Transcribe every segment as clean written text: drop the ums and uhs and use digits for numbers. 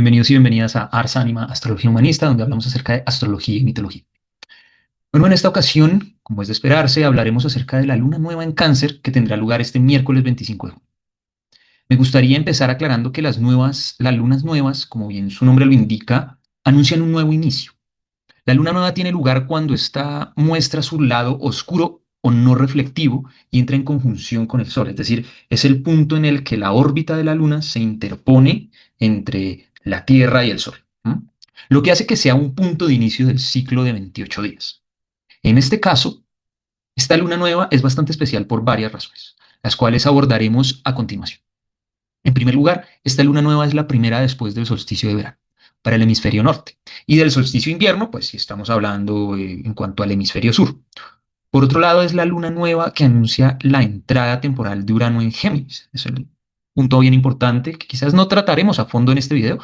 Bienvenidos y bienvenidas a Ars Anima, Astrología Humanista, donde hablamos acerca de astrología y mitología. Bueno, en esta ocasión, como es de esperarse, hablaremos acerca de la luna nueva en Cáncer que tendrá lugar este miércoles 25 de junio. Me gustaría empezar aclarando que las lunas nuevas, como bien su nombre lo indica, anuncian un nuevo inicio. La luna nueva tiene lugar cuando esta muestra su lado oscuro o no reflectivo y entra en conjunción con el Sol. Es decir, es el punto en el que la órbita de la luna se interpone entre la Tierra y el Sol. ¿M? Lo que hace que sea un punto de inicio del ciclo de 28 días. En este caso, esta luna nueva es bastante especial por varias razones, las cuales abordaremos a continuación. En primer lugar, esta luna nueva es la primera después del solsticio de verano para el hemisferio norte y del solsticio de invierno, pues si estamos hablando en cuanto al hemisferio sur. Por otro lado, es la luna nueva que anuncia la entrada temporal de Urano en Géminis. Es el punto bien importante que quizás no trataremos a fondo en este video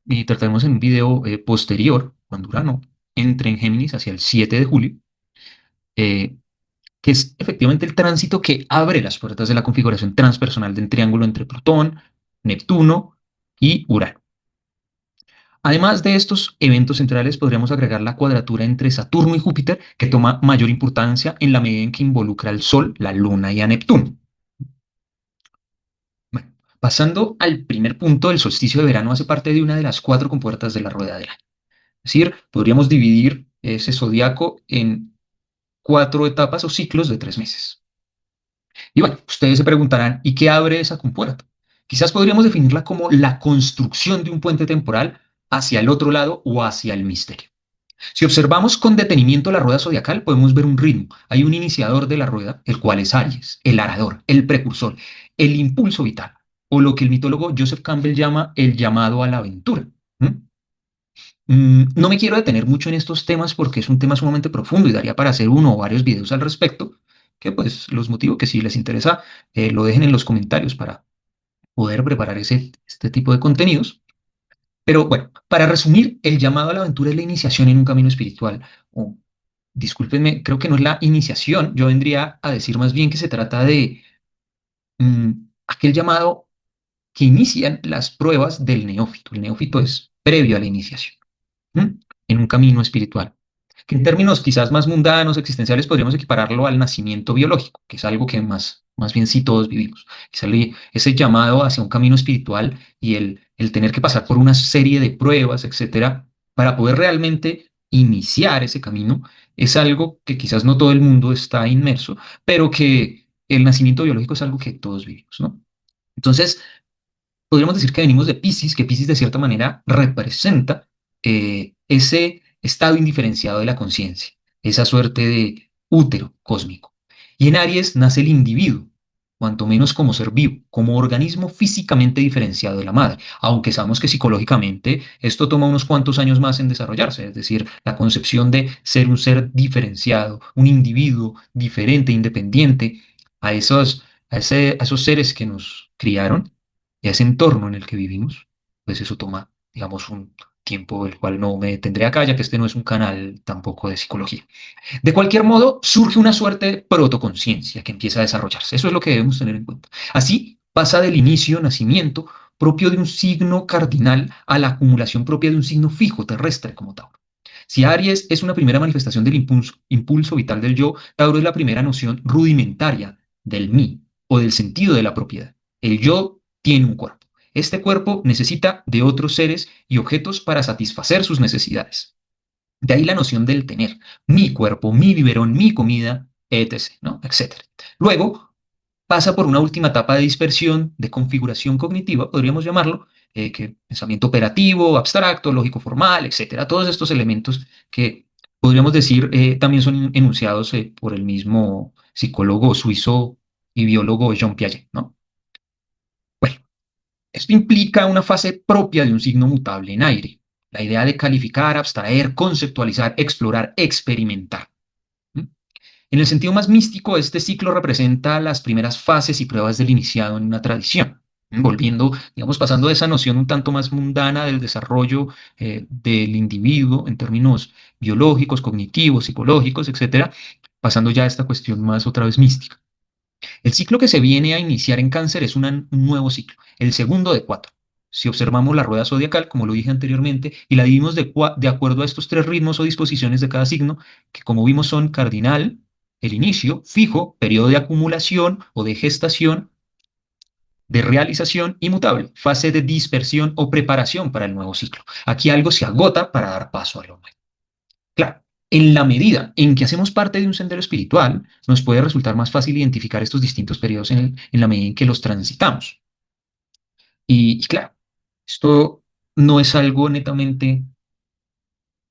y trataremos en un video posterior, cuando Urano entre en Géminis hacia el 7 de julio, eh, que es efectivamente el tránsito que abre las puertas de la configuración transpersonal del triángulo entre Plutón, Neptuno y Urano. Además de estos eventos centrales, podríamos agregar la cuadratura entre Saturno y Júpiter, que toma mayor importancia en la medida en que involucra al Sol, la Luna y a Neptuno. Bueno, pasando al primer punto, el solsticio de verano hace parte de una de las cuatro compuertas de la rueda del año. Es decir, podríamos dividir ese zodiaco en cuatro etapas o ciclos de 3 meses. Y bueno, ustedes se preguntarán, ¿y qué abre esa compuerta? Quizás podríamos definirla como la construcción de un puente temporal hacia el otro lado o hacia el misterio. Si observamos con detenimiento la rueda zodiacal, podemos ver un ritmo. Hay un iniciador de la rueda, el cual es Aries, el arador, el precursor, el impulso vital, o lo que el mitólogo Joseph Campbell llama el llamado a la aventura. ¿Mm? No me quiero detener mucho en estos temas porque es un tema sumamente profundo y daría para hacer uno o varios videos al respecto, que pues los motivo que si les interesa lo dejen en los comentarios para poder preparar este tipo de contenidos. Pero bueno, para resumir, el llamado a la aventura es la iniciación en un camino espiritual. O, discúlpenme, creo que no es la iniciación, yo vendría a decir más bien que se trata de mm, aquel llamado que inician las pruebas del neófito. El neófito es previo a la iniciación, ¿m? En un camino espiritual, que en términos quizás más mundanos, existenciales, podríamos equipararlo al nacimiento biológico, que es algo que más bien sí todos vivimos. Ese llamado hacia un camino espiritual y el tener que pasar por una serie de pruebas, etcétera, para poder realmente iniciar ese camino, es algo que quizás no todo el mundo está inmerso, pero que el nacimiento biológico es algo que todos vivimos, ¿no? Entonces, podríamos decir que venimos de Piscis, que Piscis de cierta manera representa ese estado indiferenciado de la conciencia, esa suerte de útero cósmico. Y en Aries nace el individuo, cuanto menos como ser vivo, como organismo físicamente diferenciado de la madre, aunque sabemos que psicológicamente esto toma unos cuantos años más en desarrollarse, es decir, la concepción de ser un ser diferenciado, un individuo diferente, independiente a esos seres que nos criaron y a ese entorno en el que vivimos, pues eso toma, digamos, un tiempo el cual no me detendré acá, ya que este no es un canal tampoco de psicología. De cualquier modo, surge una suerte de protoconciencia que empieza a desarrollarse. Eso es lo que debemos tener en cuenta. Así pasa del inicio, nacimiento, propio de un signo cardinal a la acumulación propia de un signo fijo terrestre como Tauro. Si Aries es una primera manifestación del impulso vital del yo, Tauro es la primera noción rudimentaria del mí o del sentido de la propiedad. El yo tiene un cuerpo. Este cuerpo necesita de otros seres y objetos para satisfacer sus necesidades. De ahí la noción del tener, mi cuerpo, mi biberón, mi comida, etc., ¿no? Etcétera. Luego pasa por una última etapa de dispersión, de configuración cognitiva, podríamos llamarlo, que pensamiento operativo, abstracto, lógico formal, etcétera. Todos estos elementos que podríamos decir también son enunciados por el mismo psicólogo suizo y biólogo Jean Piaget, ¿no? Bueno, esto implica una fase propia de un signo mutable en aire, la idea de calificar, abstraer, conceptualizar, explorar, experimentar. ¿Mm? En el sentido más místico, este ciclo representa las primeras fases y pruebas del iniciado en una tradición, volviendo, digamos, pasando de esa noción un tanto más mundana del desarrollo del individuo en términos biológicos, cognitivos, psicológicos, etcétera, pasando ya a esta cuestión más otra vez mística. El ciclo que se viene a iniciar en Cáncer es un nuevo ciclo, el segundo de cuatro. si observamos la rueda zodiacal, como lo dije anteriormente, y la dividimos de acuerdo a estos tres ritmos o disposiciones de cada signo, que como vimos son cardinal, el inicio, fijo, periodo de acumulación o de gestación, de realización y mutable, fase de dispersión o preparación para el nuevo ciclo. Aquí algo se agota para dar paso al hombre. Claro, en la medida en que hacemos parte de un sendero espiritual, nos puede resultar más fácil identificar estos distintos periodos en la medida en que los transitamos. Y claro, esto no es algo netamente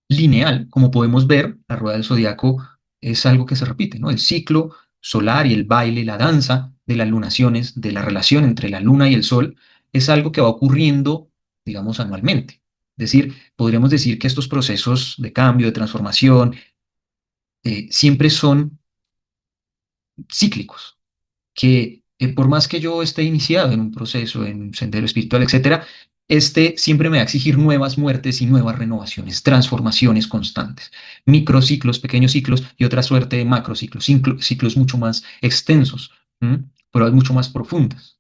lineal, como podemos ver, la rueda del zodiaco es algo que se repite, ¿no? El ciclo solar y el baile, la danza de las lunaciones, de la relación entre la luna y el sol, es algo que va ocurriendo, digamos, anualmente. Es decir, podríamos decir que estos procesos de cambio, de transformación, siempre son cíclicos, que por más que yo esté iniciado en un proceso, en un sendero espiritual, etcétera, este siempre me va a exigir nuevas muertes y nuevas renovaciones, transformaciones constantes, microciclos, pequeños ciclos y otra suerte de macrociclos, ciclos mucho más extensos, ¿m? Pero mucho más profundas.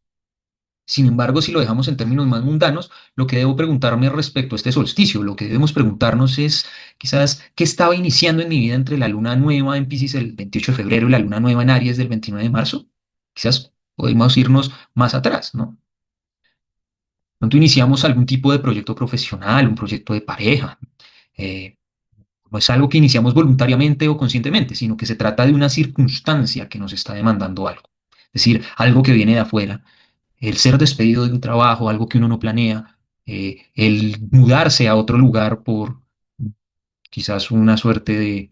Sin embargo, si lo dejamos en términos más mundanos, lo que debo preguntarme respecto a este solsticio, lo que debemos preguntarnos es quizás qué estaba iniciando en mi vida entre la luna nueva en Piscis el 28 de febrero y la luna nueva en Aries del 29 de marzo. Quizás podemos irnos más atrás, ¿no? Pronto iniciamos algún tipo de proyecto profesional, un proyecto de pareja. eh, no es algo que iniciamos voluntariamente o conscientemente, sino que se trata de una circunstancia que nos está demandando algo. Es decir, algo que viene de afuera, el ser despedido de un trabajo, algo que uno no planea, el mudarse a otro lugar por quizás una suerte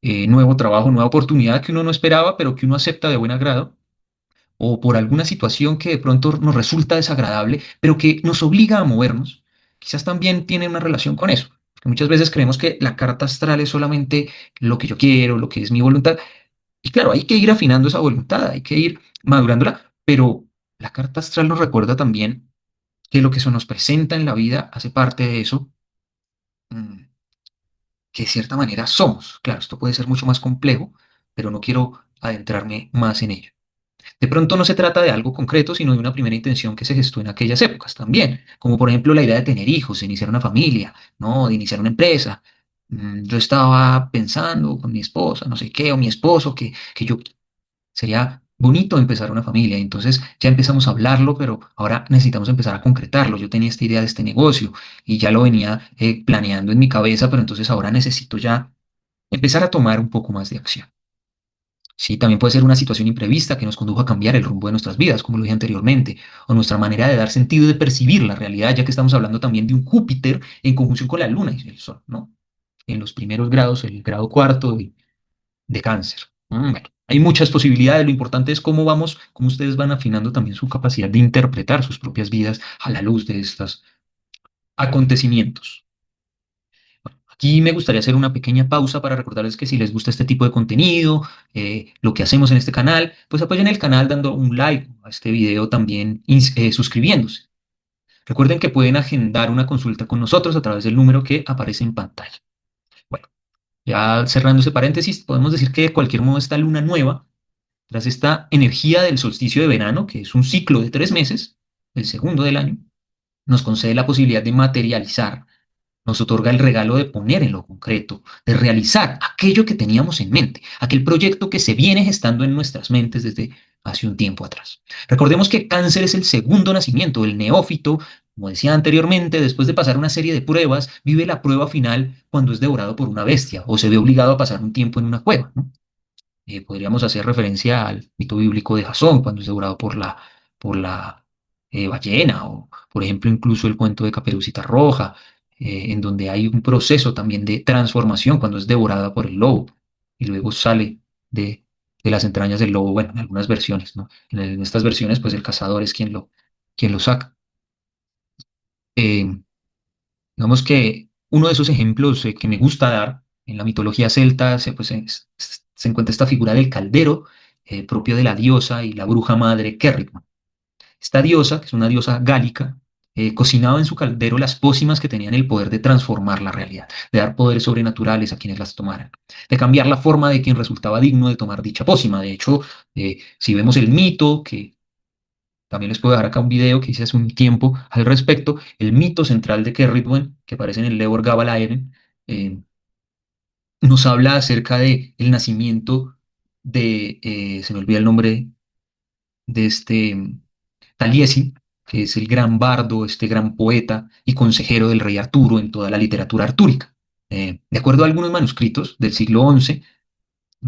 de nuevo trabajo, nueva oportunidad que uno no esperaba, pero que uno acepta de buen agrado, o por alguna situación que de pronto nos resulta desagradable, pero que nos obliga a movernos, quizás también tiene una relación con eso. Porque muchas veces creemos que la carta astral es solamente lo que yo quiero, lo que es mi voluntad. Y claro, hay que ir afinando esa voluntad, hay que ir madurándola, pero la carta astral nos recuerda también que lo que se nos presenta en la vida hace parte de eso, mm, que de cierta manera somos. Claro, esto puede ser mucho más complejo, pero no quiero adentrarme más en ello. De pronto no se trata de algo concreto, sino de una primera intención que se gestó en aquellas épocas también, como por ejemplo la idea de tener hijos, de iniciar una familia, ¿no? De iniciar una empresa. Yo estaba pensando con mi esposa, no sé qué, o mi esposo, que yo sería bonito empezar una familia. Entonces ya empezamos a hablarlo, pero ahora necesitamos empezar a concretarlo. Yo tenía esta idea de este negocio y ya lo venía planeando en mi cabeza, pero entonces ahora necesito ya empezar a tomar un poco más de acción. Sí, también puede ser una situación imprevista que nos condujo a cambiar el rumbo de nuestras vidas, como lo dije anteriormente, o nuestra manera de dar sentido y de percibir la realidad, ya que estamos hablando también de un Júpiter en conjunción con la Luna y el Sol, ¿no? En los primeros grados, el grado cuarto de Cáncer. Bueno, hay muchas posibilidades, lo importante es cómo vamos, cómo ustedes van afinando también su capacidad de interpretar sus propias vidas a la luz de estos acontecimientos. Aquí me gustaría hacer una pequeña pausa para recordarles que si les gusta este tipo de contenido, lo que hacemos en este canal, pues apoyen el canal dando un like a este video, también suscribiéndose. Recuerden que pueden agendar una consulta con nosotros a través del número que aparece en pantalla. Bueno, ya cerrando ese paréntesis, podemos decir que de cualquier modo esta luna nueva, tras esta energía del solsticio de verano, que es un ciclo de 3 meses, el segundo del año, nos concede la posibilidad de materializar, nos otorga el regalo de poner en lo concreto, de realizar aquello que teníamos en mente, aquel proyecto que se viene gestando en nuestras mentes desde hace un tiempo atrás. Recordemos que cáncer es el segundo nacimiento, el neófito, como decía anteriormente, después de pasar una serie de pruebas, vive la prueba final cuando es devorado por una bestia o se ve obligado a pasar un tiempo en una cueva, ¿no? Podríamos hacer referencia al mito bíblico de Jasón, cuando es devorado por la ballena, o por ejemplo incluso el cuento de Caperucita Roja, en donde hay un proceso también de transformación cuando es devorada por el lobo y luego sale de las entrañas del lobo, bueno, en algunas versiones, ¿no? En estas versiones, pues el cazador es quien lo saca. Eh, Digamos que uno de esos ejemplos que me gusta dar en la mitología celta pues, se encuentra esta figura del caldero, propio de la diosa y la bruja madre Kerritma. Esta diosa, que es una diosa gálica, cocinaba en su caldero las pócimas que tenían el poder de transformar la realidad, de dar poderes sobrenaturales a quienes las tomaran, de cambiar la forma de quien resultaba digno de tomar dicha pócima. De hecho, si vemos el mito que También les puedo dejar acá un video que hice hace un tiempo al respecto. El mito central de Kerridwen, que aparece en el Lebor Gabalaeren, eh, nos habla acerca de el nacimiento se me olvida el nombre de este Taliesin, que es el gran bardo, este gran poeta y consejero del rey Arturo en toda la literatura artúrica. De acuerdo a algunos manuscritos del siglo XI,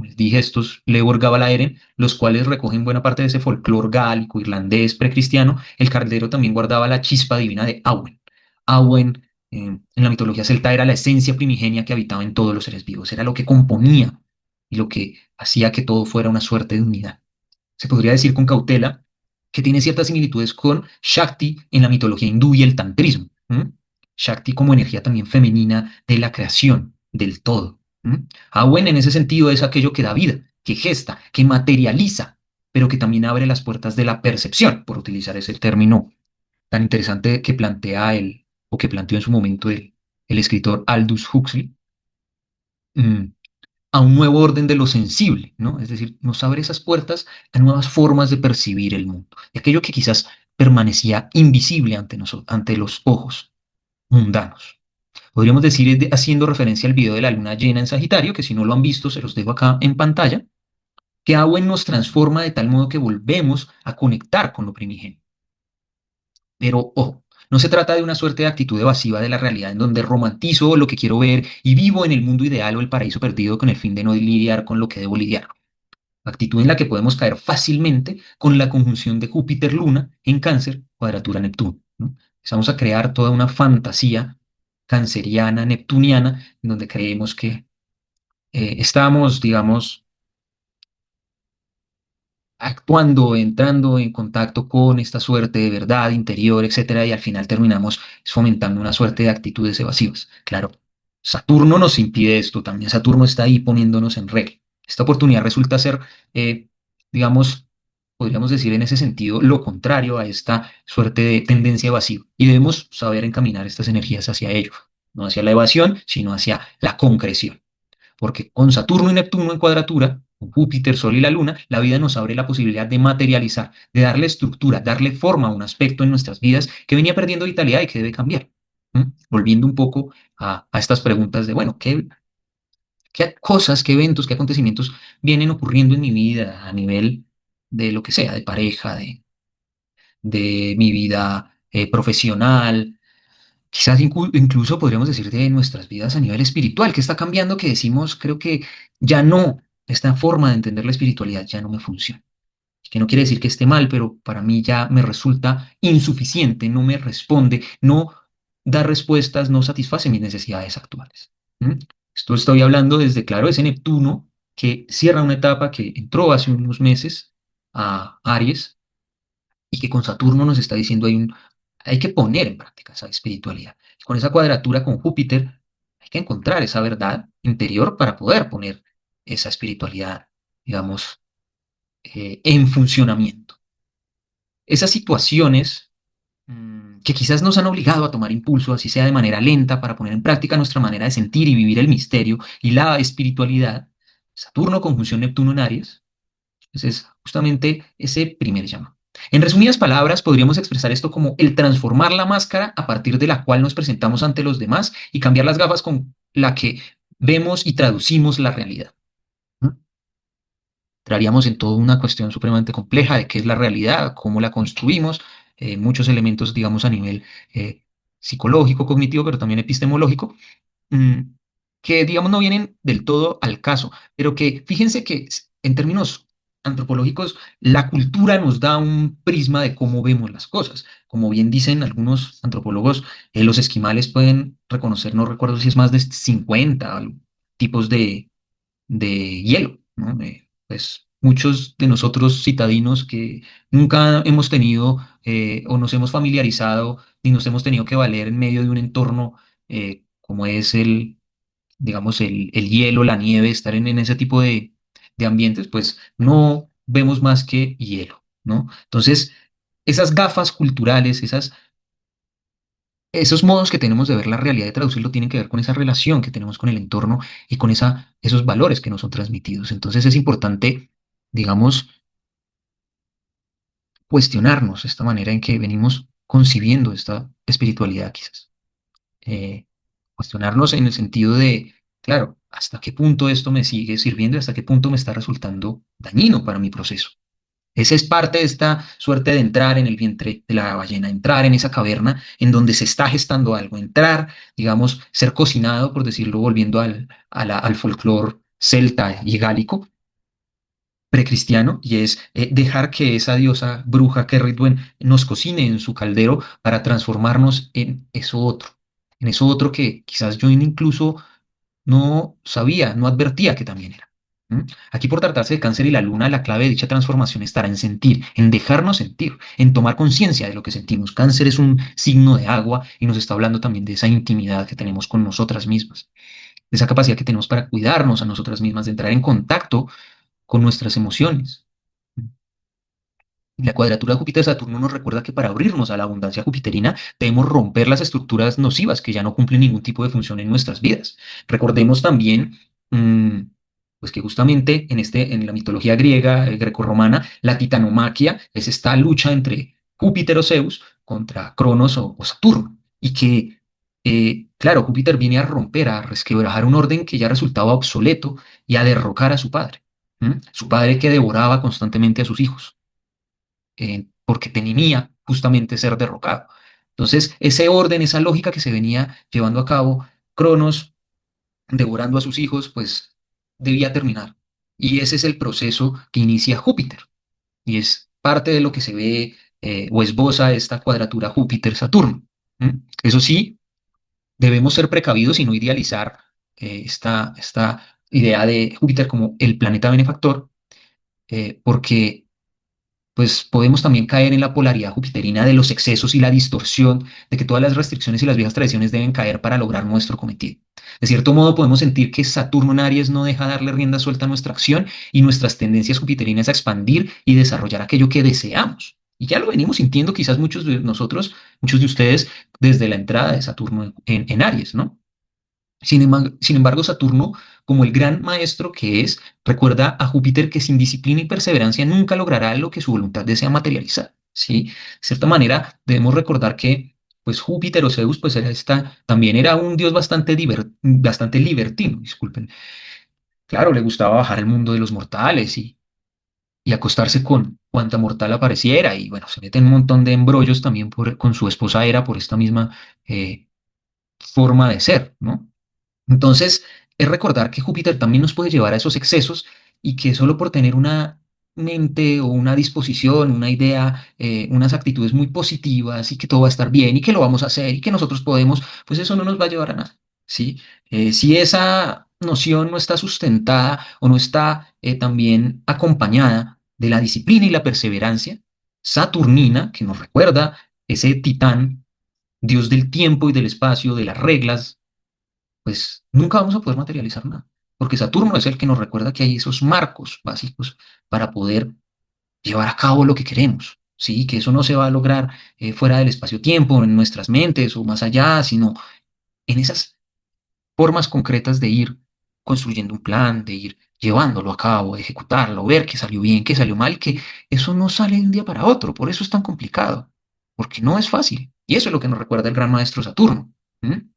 les dije estos Lebor Gabalaeren, los cuales recogen buena parte de ese folclore gálico, irlandés, precristiano, el caldero también guardaba la chispa divina de Awen. Awen, en la mitología celta, era la esencia primigenia que habitaba en todos los seres vivos, era lo que componía y lo que hacía que todo fuera una suerte de unidad. Se podría decir con cautela que tiene ciertas similitudes con Shakti en la mitología hindú y el tantrismo. ¿M? Shakti como energía también femenina de la creación, del todo. ¿M? Awen en ese sentido es aquello que da vida, que gesta, que materializa, pero que también abre las puertas de la percepción, por utilizar ese término tan interesante que plantea él, o que planteó en su momento el escritor Aldous Huxley. Mm, a un nuevo orden de lo sensible, ¿no? Es decir, nos abre esas puertas a nuevas formas de percibir el mundo, y aquello que quizás permanecía invisible ante los ojos mundanos. Podríamos decir, haciendo referencia al video de la luna llena en Sagitario, que si no lo han visto, se los dejo acá en pantalla, que Awen nos transforma de tal modo que volvemos a conectar con lo primigenio. Pero, ojo, no se trata de una suerte de actitud evasiva de la realidad en donde romantizo lo que quiero ver y vivo en el mundo ideal o el paraíso perdido con el fin de no lidiar con lo que debo lidiar. Actitud en la que podemos caer fácilmente con la conjunción de Júpiter-Luna en Cáncer, cuadratura Neptuno, ¿no? Empezamos a crear toda una fantasía canceriana, neptuniana, en donde creemos que estamos, digamos, actuando, entrando en contacto con esta suerte de verdad interior, etcétera, y al final terminamos fomentando una suerte de actitudes evasivas. Claro, Saturno nos impide esto, también Saturno está ahí poniéndonos en regla. Esta oportunidad resulta ser, eh, digamos, podríamos decir en ese sentido, lo contrario a esta suerte de tendencia evasiva, y debemos saber encaminar estas energías hacia ello, no hacia la evasión, sino hacia la concreción porque con Saturno y Neptuno en cuadratura, con Júpiter, Sol y la Luna, la vida nos abre la posibilidad de materializar, de darle estructura, darle forma a un aspecto en nuestras vidas que venía perdiendo vitalidad y que debe cambiar. ¿Mm? Volviendo un poco a estas preguntas de, bueno, ¿qué cosas, qué eventos, qué acontecimientos vienen ocurriendo en mi vida a nivel de lo que sea, de pareja, de mi vida profesional, quizás incluso podríamos decir de nuestras vidas a nivel espiritual, que está cambiando, que decimos, creo que ya no, esta forma de entender la espiritualidad ya no me funciona. Que no quiere decir que esté mal, pero para mí ya me resulta insuficiente, no me responde, no da respuestas, no satisface mis necesidades actuales. ¿Mm? Esto estoy hablando desde, claro, ese Neptuno que cierra una etapa que entró hace unos meses a Aries y que con Saturno nos está diciendo hay que poner en práctica esa espiritualidad. Con esa cuadratura con Júpiter hay que encontrar esa verdad interior para poder poner esa espiritualidad, digamos, en funcionamiento. Esas situaciones que quizás nos han obligado a tomar impulso, así sea de manera lenta, para poner en práctica nuestra manera de sentir y vivir el misterio y la espiritualidad, Saturno conjunción Neptuno en Aries, ese es justamente ese primer llamado. En resumidas palabras, podríamos expresar esto como el transformar la máscara a partir de la cual nos presentamos ante los demás y cambiar las gafas con la que vemos y traducimos la realidad. ¿Mm? Entraríamos en toda una cuestión supremamente compleja de qué es la realidad, cómo la construimos, muchos elementos, digamos, a nivel psicológico, cognitivo, pero también epistemológico, mm, que, digamos, no vienen del todo al caso, pero que fíjense que en términos antropológicos, la cultura nos da un prisma de cómo vemos las cosas. Como bien dicen algunos antropólogos, los esquimales pueden reconocer, no recuerdo si es más de 50 tipos de hielo, ¿no? Pues muchos de nosotros citadinos que nunca hemos tenido o nos hemos familiarizado ni nos hemos tenido que valer en medio de un entorno como es digamos, el hielo, la nieve, estar en ese tipo de ambientes, pues no vemos más que hielo, ¿no? Entonces, esas gafas culturales, esos modos que tenemos de ver la realidad y de traducirlo tienen que ver con esa relación que tenemos con el entorno y con esos valores que nos son transmitidos. Entonces es importante, digamos, cuestionarnos esta manera en que venimos concibiendo esta espiritualidad quizás. Eh, Cuestionarnos en el sentido de, claro, ¿hasta qué punto esto me sigue sirviendo y hasta qué punto me está resultando dañino para mi proceso? Esa es parte de esta suerte de entrar en el vientre de la ballena, entrar en esa caverna en donde se está gestando algo, entrar, digamos, ser cocinado, por decirlo, volviendo al folclore celta y gálico precristiano, y es dejar que esa diosa bruja Kerridwen nos cocine en su caldero para transformarnos en eso otro que quizás yo incluso no sabía, no advertía que también era. ¿Mm? Aquí por tratarse de cáncer y la luna, la clave de dicha transformación estará en sentir, en dejarnos sentir, en tomar conciencia de lo que sentimos. Cáncer es un signo de agua y nos está hablando también de esa intimidad que tenemos con nosotras mismas, de esa capacidad que tenemos para cuidarnos a nosotras mismas, de entrar en contacto con nuestras emociones. La cuadratura Júpiter-Saturno nos recuerda que para abrirnos a la abundancia jupiterina debemos romper las estructuras nocivas que ya no cumplen ningún tipo de función en nuestras vidas. Recordemos también, mm, pues que justamente en la mitología griega, grecorromana, la titanomaquia es esta lucha entre Júpiter o Zeus contra Cronos o Saturno. Y que, claro, Júpiter viene a romper, a resquebrajar un orden que ya resultaba obsoleto y a derrocar a su padre. Su padre que devoraba constantemente a sus hijos porque temía justamente ser derrocado. Entonces, ese orden, esa lógica que se venía llevando a cabo, Cronos devorando a sus hijos, pues debía terminar. Y ese es el proceso que inicia Júpiter. Y es parte de lo que se ve o esboza esta cuadratura Júpiter-Saturno. Eso sí, debemos ser precavidos y no idealizar esta idea de Júpiter como el planeta benefactor, porque pues podemos también caer en la polaridad jupiterina de los excesos y la distorsión de que todas las restricciones y las viejas tradiciones deben caer para lograr nuestro cometido. De cierto modo, podemos sentir que Saturno en Aries no deja darle rienda suelta a nuestra acción y nuestras tendencias jupiterinas a expandir y desarrollar aquello que deseamos. Y ya lo venimos sintiendo quizás muchos de nosotros, muchos de ustedes, desde la entrada de Saturno en Aries, ¿no? Sin embargo, Saturno, como el gran maestro que es, recuerda a Júpiter que sin disciplina y perseverancia nunca logrará lo que su voluntad desea materializar. ¿Sí? De cierta manera, debemos recordar que pues Júpiter o Zeus pues también era un dios bastante libertino, disculpen. Claro, le gustaba bajar al mundo de los mortales y acostarse con cuanta mortal apareciera y bueno, se mete en un montón de embrollos también con su esposa Hera por esta misma forma de ser, ¿no? Entonces, es recordar que Júpiter también nos puede llevar a esos excesos y que solo por tener una mente o una disposición, una idea, unas actitudes muy positivas y que todo va a estar bien y que lo vamos a hacer y que nosotros podemos, pues eso no nos va a llevar a nada, ¿sí? Si esa noción no está sustentada o no está también acompañada de la disciplina y la perseverancia saturnina, que nos recuerda ese titán, dios del tiempo y del espacio, de las reglas, pues nunca vamos a poder materializar nada, porque Saturno es el que nos recuerda que hay esos marcos básicos para poder llevar a cabo lo que queremos, ¿sí? Que eso no se va a lograr fuera del espacio-tiempo, en nuestras mentes o más allá, sino en esas formas concretas de ir construyendo un plan, de ir llevándolo a cabo, de ejecutarlo, ver que salió bien, que salió mal, que eso no sale de un día para otro, por eso es tan complicado, porque no es fácil. Y eso es lo que nos recuerda el gran maestro Saturno. ¿Mm?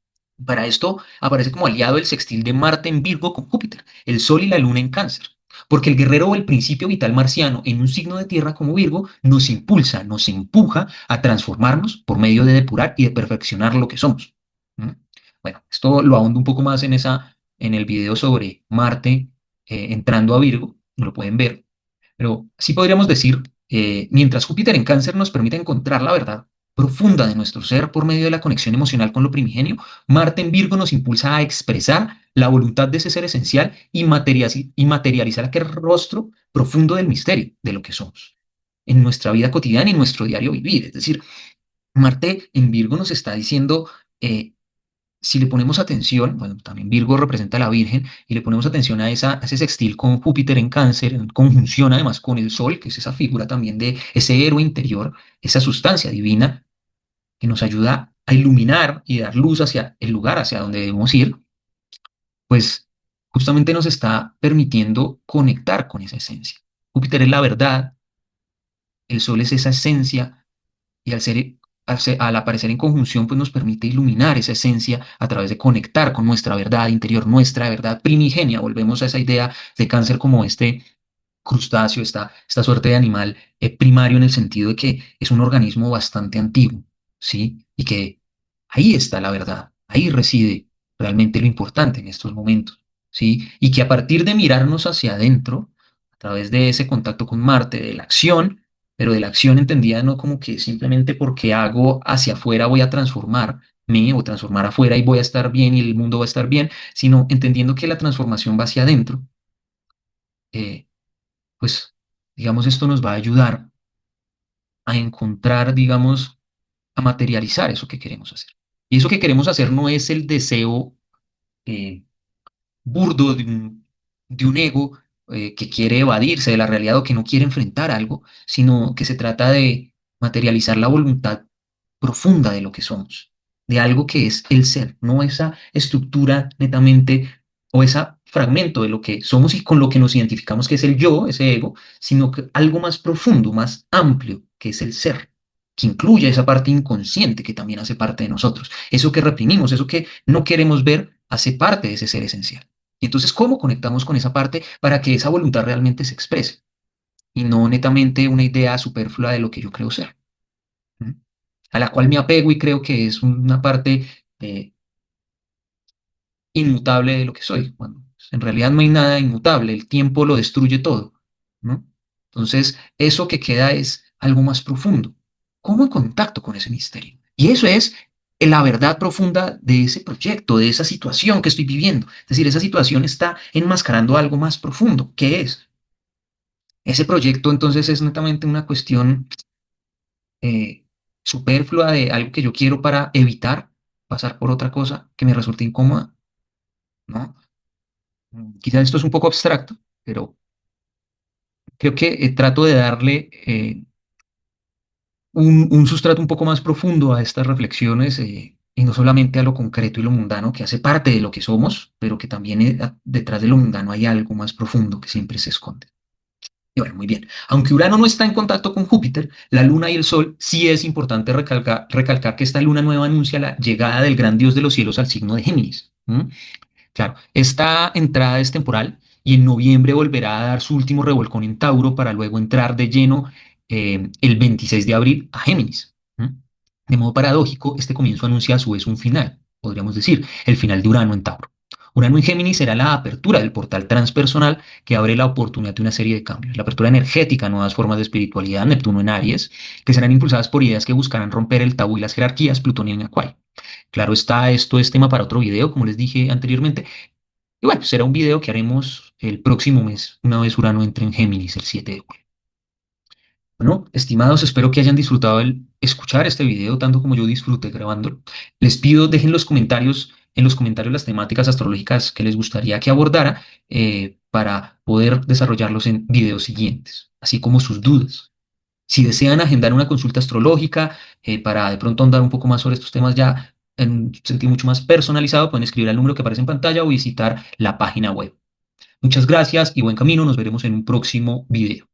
Para esto aparece como aliado el sextil de Marte en Virgo con Júpiter, el Sol y la Luna en Cáncer. Porque el guerrero o el principio vital marciano en un signo de tierra como Virgo nos impulsa, nos empuja a transformarnos por medio de depurar y de perfeccionar lo que somos. ¿Mm? Bueno, esto lo ahondo un poco más en el video sobre Marte entrando a Virgo, lo pueden ver, pero sí podríamos decir, mientras Júpiter en Cáncer nos permite encontrar la verdad profunda de nuestro ser por medio de la conexión emocional con lo primigenio, Marte en Virgo nos impulsa a expresar la voluntad de ese ser esencial y materializar aquel rostro profundo del misterio de lo que somos en nuestra vida cotidiana y en nuestro diario vivir. Es decir, Marte en Virgo nos está diciendo, si le ponemos atención, bueno, también Virgo representa a la Virgen, y le ponemos atención a ese sextil con Júpiter en Cáncer, en conjunción además con el Sol, que es esa figura también de ese héroe interior, esa sustancia divina que nos ayuda a iluminar y dar luz hacia el lugar hacia donde debemos ir, pues justamente nos está permitiendo conectar con esa esencia. Júpiter es la verdad, El Sol es esa esencia y al aparecer en conjunción, pues nos permite iluminar esa esencia a través de conectar con nuestra verdad interior, nuestra verdad primigenia. Volvemos a esa idea de cáncer como este crustáceo, esta suerte de animal primario en el sentido de que es un organismo bastante antiguo, ¿sí? Y que ahí está la verdad, ahí reside realmente lo importante en estos momentos, ¿sí? Y que a partir de mirarnos hacia adentro, a través de ese contacto con Marte, de la acción, pero de la acción entendida no como que simplemente porque hago hacia afuera voy a transformarme o transformar afuera y voy a estar bien y el mundo va a estar bien, sino entendiendo que la transformación va hacia adentro. eh, pues, digamos, esto nos va a ayudar a encontrar, digamos, a materializar eso que queremos hacer. Y eso que queremos hacer no es el deseo eh, burdo de un ego que quiere evadirse de la realidad o que no quiere enfrentar algo, sino que se trata de materializar la voluntad profunda de lo que somos, de algo que es el ser, no esa estructura netamente o ese fragmento de lo que somos y con lo que nos identificamos, que es el yo, ese ego, sino que algo más profundo, más amplio, que es el ser, que incluye esa parte inconsciente que también hace parte de nosotros. Eso que reprimimos, eso que no queremos ver, hace parte de ese ser esencial. Y entonces, ¿cómo conectamos con esa parte para que esa voluntad realmente se exprese y no netamente una idea superflua de lo que yo creo ser? ¿Mm? A la cual me apego y creo que es una parte eh, inmutable de lo que soy. Bueno, en realidad no hay nada inmutable, el tiempo lo destruye todo, ¿no? Entonces, eso que queda es algo más profundo. ¿Cómo en contacto con ese misterio? Y eso es la verdad profunda de ese proyecto, de esa situación que estoy viviendo. Es decir, esa situación está enmascarando algo más profundo. ¿Qué es? Ese proyecto entonces es netamente una cuestión eh, superflua de algo que yo quiero para evitar pasar por otra cosa que me resulte incómoda, ¿no? Quizás esto es un poco abstracto, pero creo que trato de darle un sustrato un poco más profundo a estas reflexiones y no solamente a lo concreto y lo mundano que hace parte de lo que somos, pero que también detrás de lo mundano hay algo más profundo que siempre se esconde. Y bueno, muy bien. Aunque Urano no está en contacto con Júpiter, la Luna y el Sol, sí es importante recalcar que esta luna nueva anuncia la llegada del gran dios de los cielos al signo de Géminis. ¿M? Claro, esta entrada es temporal y en noviembre volverá a dar su último revolcón en Tauro para luego entrar de lleno el 26 de abril a Géminis. ¿M? De modo paradójico, este comienzo anuncia a su vez un final, podríamos decir, el final de Urano en Tauro. Urano en Géminis será la apertura del portal transpersonal que abre la oportunidad de una serie de cambios. La apertura energética a nuevas formas de espiritualidad, Neptuno en Aries, que serán impulsadas por ideas que buscarán romper el tabú y las jerarquías, Plutón en Acuario. Claro está, esto es tema para otro video, como les dije anteriormente. Y bueno, será un video que haremos el próximo mes, una vez Urano entre en Géminis, el 7 de julio. Bueno, estimados, espero que hayan disfrutado el escuchar este video tanto como yo disfruté grabándolo. Les pido, dejen en los comentarios las temáticas astrológicas que les gustaría que abordara para poder desarrollarlos en videos siguientes, así como sus dudas. Si desean agendar una consulta astrológica para de pronto ahondar un poco más sobre estos temas ya en un sentido mucho más personalizado, pueden escribir al número que aparece en pantalla o visitar la página web. Muchas gracias y buen camino. Nos veremos en un próximo video.